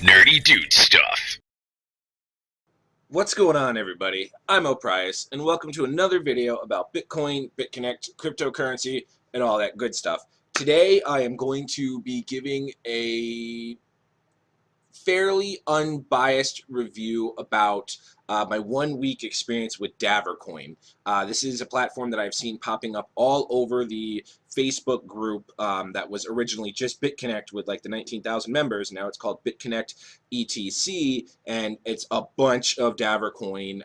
Nerdy dude stuff. What's going on, everybody? I'm O'Price, and welcome to another video about Bitcoin, BitConnect, cryptocurrency, and all that good stuff. Today, I am going to be giving a fairly unbiased review about my 1 week experience with Davor Coin. This is a platform that I've seen popping up all over the Facebook group that was originally just BitConnect with like the 19,000 members. Now it's called BitConnect ETC, and it's a bunch of Davor Coin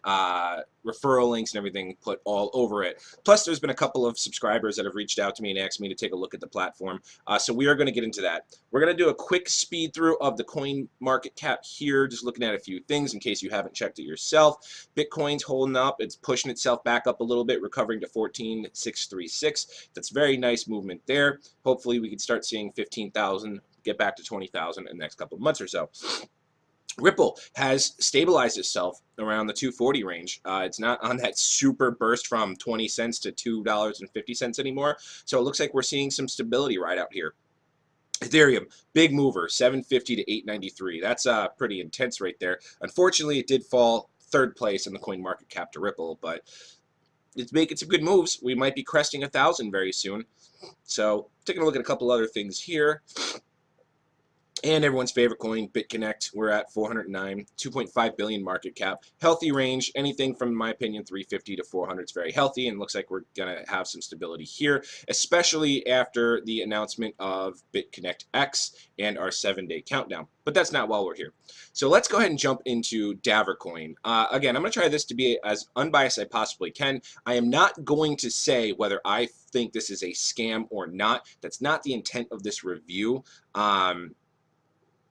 referral links and everything put all over it. Plus, there's been a couple of subscribers that have reached out to me and asked me to take a look at the platform. So we are going to get into that. We're going to do a quick speed through of the coin market cap here, just looking at a few things in case you haven't checked it yourself. Bitcoin's holding up. It's pushing itself back up a little bit, recovering to 14,636. That's very nice movement there. Hopefully, we can start seeing 15,000, get back to 20,000 in the next couple of months or so. Ripple has stabilized itself around the 240 range. It's not on that super burst from 20 cents to $2.50 anymore. So it looks like we're seeing some stability right out here. Ethereum, big mover, 750 to 893. That's pretty intense right there. Unfortunately, it did fall third place in the coin market cap to Ripple, but it's making some good moves. We might be cresting 1,000 very soon. So taking a look at a couple other things here. And everyone's favorite coin, BitConnect, we're at 409, 2.5 billion market cap. Healthy range, anything from, in my opinion, 350 to 400 is very healthy, and looks like we're going to have some stability here, especially after the announcement of BitConnect X and our 7-day countdown. But that's not while we're here. So let's go ahead and jump into Davor Coin. Again, I'm going to try this to be as unbiased as I possibly can. I am not going to say whether I think this is a scam or not. That's not the intent of this review.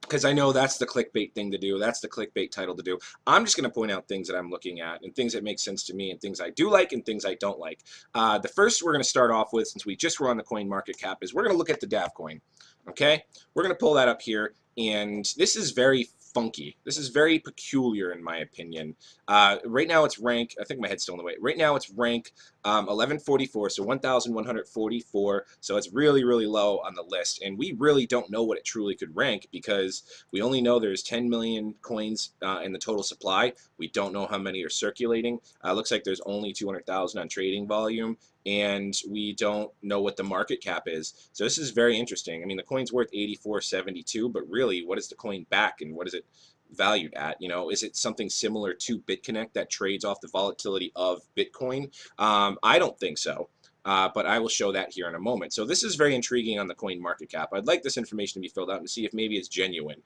Because I know that's the clickbait thing to do. That's the clickbait title to do. I'm just going to point out things that I'm looking at and things that make sense to me and things I do like and things I don't like. The first we're going to start off with, since we just were on the coin market cap, is we're going to look at the Dav coin. Okay? We're going to pull that up here, and this is very funky. This is very peculiar in my opinion. Right now it's rank, I think my head's still in the way. Right now it's rank 1144, so 1,144. So it's really, really low on the list. And we really don't know what it truly could rank because we only know there's 10 million coins in the total supply. We don't know how many are circulating. Looks like there's only 200,000 on trading volume, and we don't know what the market cap is. So this is very interesting. I mean, the coin's worth 84.72, but really, what is the coin back and what is it valued at? You know, is it something similar to BitConnect that trades off the volatility of Bitcoin? I don't think so. But I will show that here in a moment. So this is very intriguing on the coin market cap. I'd like this information to be filled out and see if maybe it's genuine.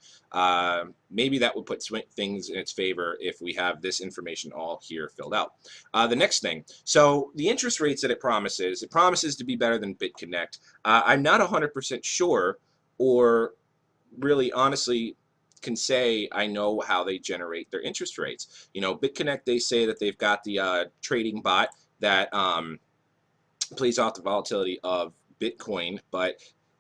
Maybe that would put things in its favor if we have this information all here filled out. The next thing, so the interest rates that it promises to be better than BitConnect. I'm not 100% sure, or really honestly can say I know how they generate their interest rates. You know, BitConnect, they say that they've got the trading bot that plays off the volatility of Bitcoin, but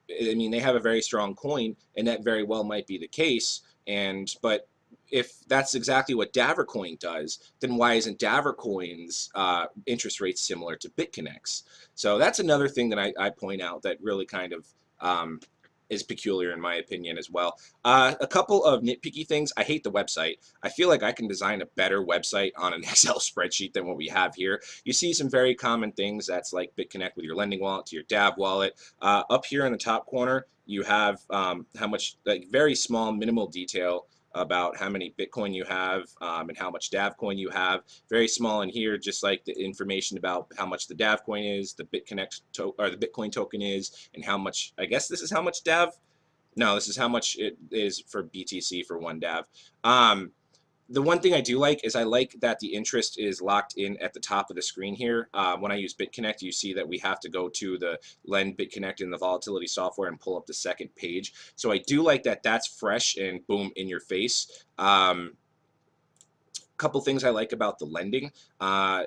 I mean, they have a very strong coin, and that very well might be the case. But if that's exactly what Davor Coin does, then why isn't Davor Coin's interest rate similar to BitConnect's? So that's another thing that I point out that really kind of is peculiar in my opinion as well. A couple of nitpicky things. I hate the website. I feel like I can design a better website on an Excel spreadsheet than what we have here. You see some very common things. That's like BitConnect with your lending wallet to your Dav wallet. Up here in the top corner, you have how much, like very small minimal detail about how many Bitcoin you have and how much Dav coin you have. Very small in here, just like the information about how much the Dav coin is, the BitConnect or the Bitcoin token is, and how much. I guess this is how much Dav. No, this is how much it is for BTC for one Dav. The one thing I do like is I like that the interest is locked in at the top of the screen here. When I use BitConnect, you see that we have to go to the Lend BitConnect in the volatility software and pull up the second page. So I do like that that's fresh and boom, in your face. Couple things I like about the lending.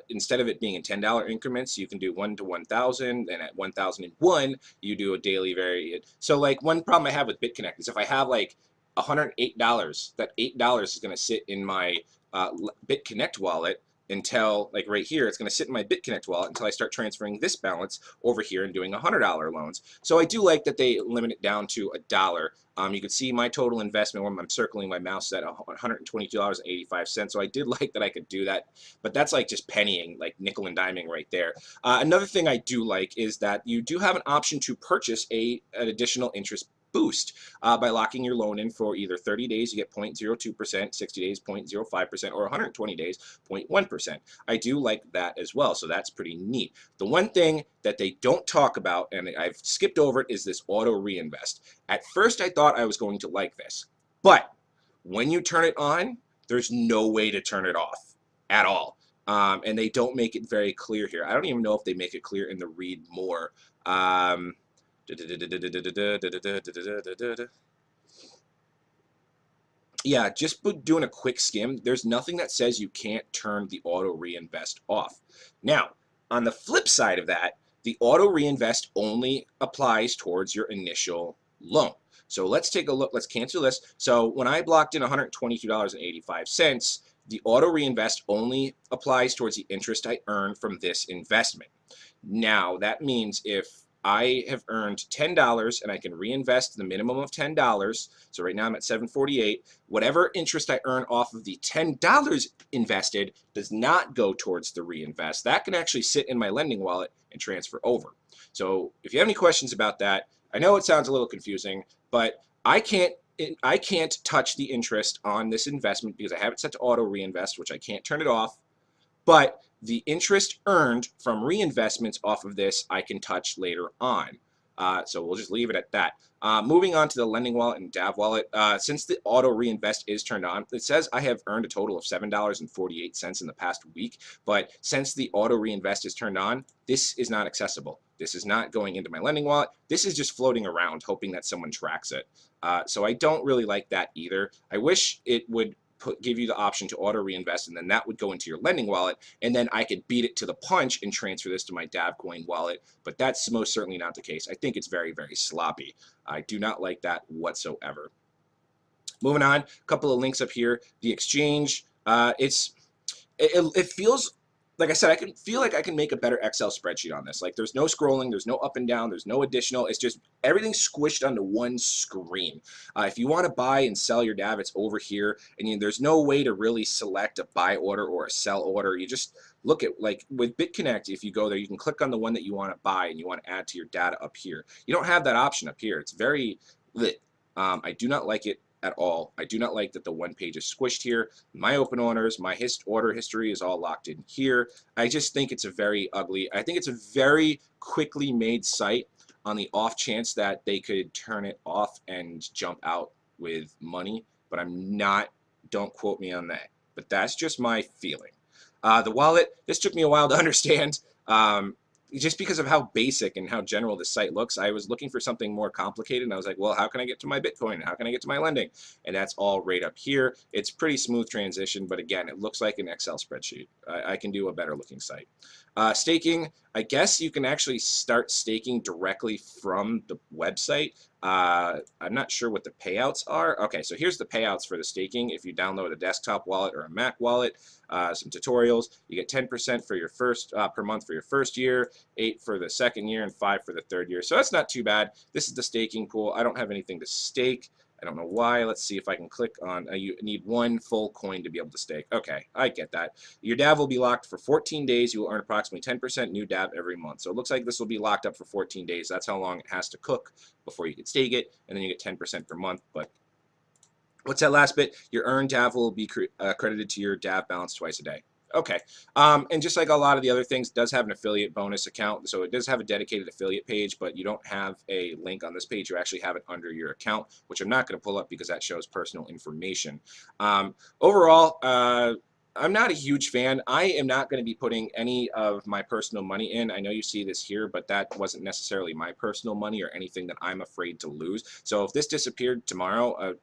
Instead of it being in $10 increments, you can do 1 to 1,000, and at 1,001, you do a daily variant. So like one problem I have with BitConnect is if I have like $108, that $8 is going to sit in my BitConnect wallet until, like right here, it's going to sit in my BitConnect wallet until I start transferring this balance over here and doing $100 loans. So I do like that they limit it down to $1. You can see my total investment when I'm circling my mouse at $122.85. So I did like that I could do that, but that's like just pennying, like nickel and diming right there. Another thing I do like is that you do have an option to purchase an additional interest boost by locking your loan in for either 30 days, you get 0.02%, 60 days, 0.05%, or 120 days, 0.1%. I do like that as well, so that's pretty neat. The one thing that they don't talk about, and I've skipped over it, is this auto reinvest. At first, I thought I was going to like this, but when you turn it on, there's no way to turn it off at all. And they don't make it very clear here. I don't even know if they make it clear in the read more. Yeah, just doing a quick skim, there's nothing that says you can't turn the auto reinvest off. Now, on the flip side of that, the auto reinvest only applies towards your initial loan. So let's take a look. Let's cancel this. So when I blocked in $122.85, the auto reinvest only applies towards the interest I earn from this investment. Now, that means if I have earned $10 and I can reinvest the minimum of $10. So right now I'm at $7.48. Whatever interest I earn off of the $10 invested does not go towards the reinvest. That can actually sit in my lending wallet and transfer over. So if you have any questions about that, I know it sounds a little confusing, but I can't touch the interest on this investment because I have it set to auto reinvest, which I can't turn it off. But the interest earned from reinvestments off of this I can touch later on. So we'll just leave it at that. Moving on to the lending wallet and Dav wallet, since the auto reinvest is turned on, it says I have earned a total of $7.48 in the past week, but since the auto reinvest is turned on, this is not accessible. This is not going into my lending wallet. This is just floating around, hoping that someone tracks it. So I don't really like that either. I wish it would give you the option to auto reinvest, and then that would go into your lending wallet, and then I could beat it to the punch and transfer this to my Dav Coin wallet, but that's most certainly not the case. I think it's very, very sloppy. I do not like that whatsoever. Moving on, a couple of links up here. The exchange, it feels, like I said, I can feel like I can make a better Excel spreadsheet on this. Like there's no scrolling, there's no up and down, there's no additional. It's just everything squished onto one screen. If you want to buy and sell your DAV, it's over here, and there's no way to really select a buy order or a sell order. You just look at, like with BitConnect, if you go there, you can click on the one that you want to buy and you want to add to your data up here. You don't have that option up here. It's very lit. I do not like it at all. I do not like that the one page is squished here. My open orders, my order history is all locked in here. I just think it's a very ugly, I think it's a very quickly made site on the off chance that they could turn it off and jump out with money, but I'm not, don't quote me on that. But that's just my feeling. The wallet, this took me a while to understand. Just because of how basic and how general this site looks, I was looking for something more complicated, and I was like, well, how can I get to my Bitcoin? How can I get to my lending? And that's all right up here. It's pretty smooth transition, but again, it looks like an Excel spreadsheet. I can do a better looking site. Staking, I guess you can actually start staking directly from the website. I'm not sure what the payouts are. Okay, so here's the payouts for the staking. If you download a desktop wallet or a Mac wallet, some tutorials, you get 10% for your first per month for your first year, 8 for the second year, and 5 for the third year. So that's not too bad. This is the staking pool. I don't have anything to stake. I don't know why. Let's see if I can click on, you need 1 full coin to be able to stake. Okay, I get that. Your DAV will be locked for 14 days. You will earn approximately 10% new DAV every month. So it looks like this will be locked up for 14 days. That's how long it has to cook before you can stake it, and then you get 10% per month. But what's that last bit? Your earned DAV will be credited to your DAV balance twice a day. Okay, and just like a lot of the other things, it does have an affiliate bonus account, so it does have a dedicated affiliate page, but you don't have a link on this page. You actually have it under your account, which I'm not going to pull up because that shows personal information. Overall, I'm not a huge fan. I am not going to be putting any of my personal money in. I know you see this here, but that wasn't necessarily my personal money or anything that I'm afraid to lose. So if this disappeared tomorrow,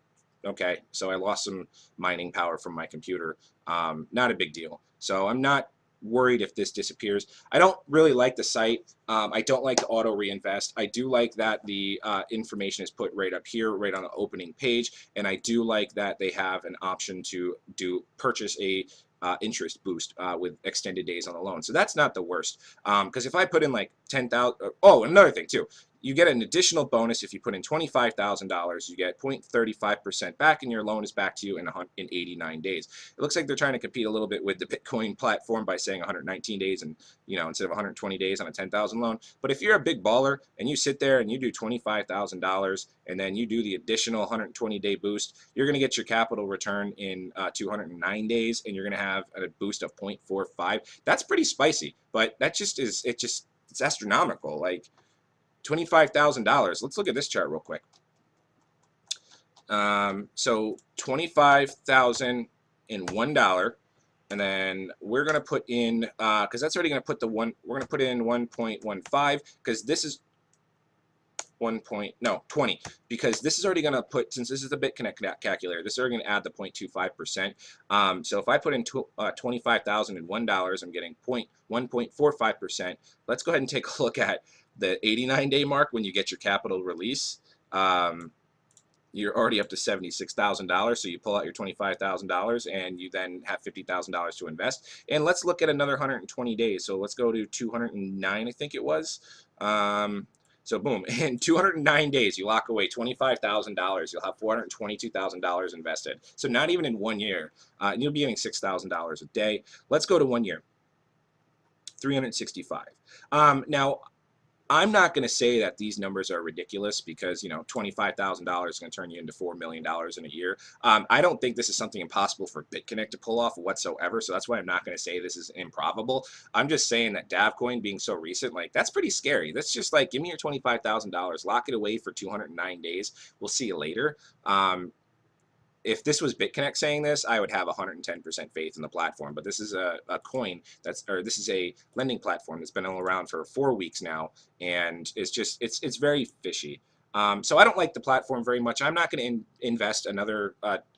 okay, so I lost some mining power from my computer. Not a big deal. So I'm not worried if this disappears. I don't really like the site. I don't like the auto reinvest. I do like that the information is put right up here, right on the opening page, and I do like that they have an option to purchase a interest boost with extended days on the loan. So that's not the worst. Because if I put in like 10,000, oh, another thing too, you get an additional bonus if you put in $25,000. You get 0.35% back, and your loan is back to you in 89 days. It looks like they're trying to compete a little bit with the Bitcoin platform by saying 119 days, and instead of 120 days on a 10,000 loan. But if you're a big baller and you sit there and you do $25,000 and then you do the additional 120-day boost, you're going to get your capital return in 209 days, and you're going to have a boost of 0.45. That's pretty spicy, but that just is it's astronomical. Like $25,000. Let's look at this chart real quick. So $25,001, and then we're gonna put in because that's already gonna put the one. We're gonna put in 1.15 because this is 20, because this is already gonna put, since this is the BitConnect calculator, this is already gonna add the 0.25%. So if I put in $25,001, I'm getting 1.45%. Let's go ahead and take a look at the 89-day mark when you get your capital release. You're already up to $76,000, so you pull out your $25,000 and you then have $50,000 to invest. And let's look at another 120 days. So let's go to 209, I think it was. So boom, in 209 days, you lock away $25,000. You'll have $422,000 invested. So not even in 1 year, and you'll be getting $6,000 a day. Let's go to 1 year, 365. Now, I'm not going to say that these numbers are ridiculous because, $25,000 is going to turn you into $4 million in a year. I don't think this is something impossible for BitConnect to pull off whatsoever, so that's why I'm not going to say this is improbable. I'm just saying that Davor Coin being so recent, like, that's pretty scary. That's just like, give me your $25,000, lock it away for 209 days. We'll see you later. If this was BitConnect saying this, I would have 110% faith in the platform. But this is a coin this is a lending platform that's been around for 4 weeks now, and it's very fishy. So I don't like the platform very much. I'm not going to invest another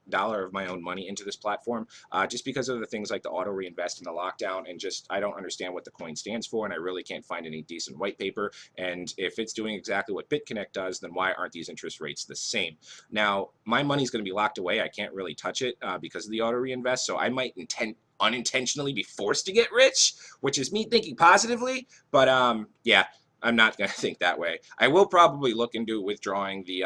dollar of my own money into this platform just because of the things like the auto reinvest and the lockdown, and just I don't understand what the coin stands for, and I really can't find any decent white paper. And if it's doing exactly what BitConnect does, then why aren't these interest rates the same? Now, my money's going to be locked away. I can't really touch it because of the auto reinvest, so I might unintentionally be forced to get rich, which is me thinking positively. But yeah, I'm not going to think that way. I will probably look into withdrawing the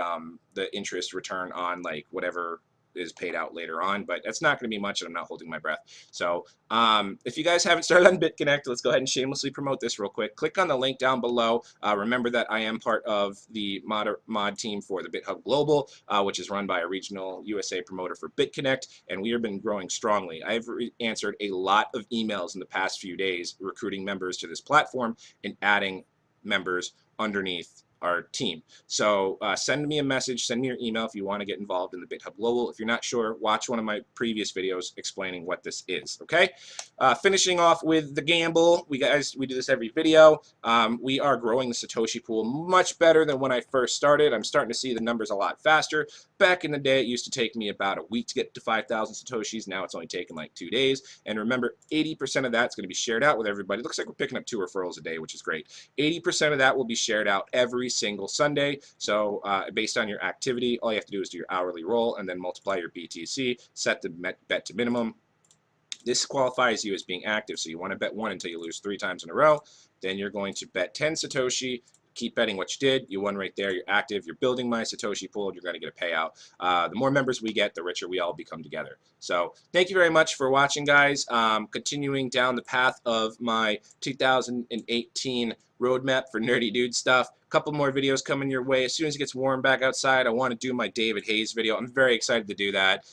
interest return on like whatever is paid out later on, but that's not going to be much, and I'm not holding my breath. So if you guys haven't started on BitConnect, let's go ahead and shamelessly promote this real quick. Click on the link down below. Remember that I am part of the mod team for the BitHub Global, which is run by a regional USA promoter for BitConnect, and we have been growing strongly. I've answered a lot of emails in the past few days recruiting members to this platform and adding members underneath our team. So send me a message, send me your email if you want to get involved in the BitHub Global. If you're not sure, watch one of my previous videos explaining what this is, okay? Finishing off with the gamble, we do this every video. We are growing the Satoshi pool much better than when I first started. I'm starting to see the numbers a lot faster. Back in the day, it used to take me about a week to get to 5,000 Satoshis. Now it's only taking like 2 days. And remember, 80% of that's going to be shared out with everybody. It looks like we're picking up 2 referrals a day, which is great. 80% of that will be shared out every single Sunday. So based on your activity, all you have to do is do your hourly roll and then multiply your BTC, set the bet to minimum. This qualifies you as being active, so you want to bet 1 until you lose 3 times in a row. Then you're going to bet 10 Satoshi. Keep betting what you did. You won right there. You're active. You're building my Satoshi pool. You're going to get a payout. The more members we get, the richer we all become together. So thank you very much for watching, guys. Continuing down the path of my 2018 roadmap for nerdy dude stuff. A couple more videos coming your way. As soon as it gets warm back outside, I want to do my David Hayes video. I'm very excited to do that,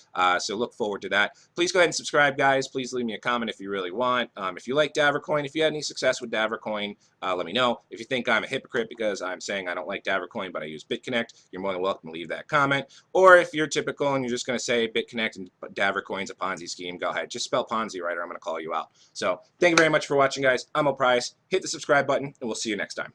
so look forward to that. Please go ahead and subscribe, guys. Please leave me a comment if you really want. If you like Davor Coin, if you had any success with Davor Coin, let me know. If you think I'm a hypocrite because I'm saying I don't like Davor Coin but I use BitConnect, you're more than welcome to leave that comment. Or if you're typical and you're just going to say BitConnect and Davor Coin's a Ponzi scheme, go ahead. Just spell Ponzi right or I'm going to call you out. So thank you very much for watching, guys. I'm O'Price. Hit the subscribe button, and we'll see you next time.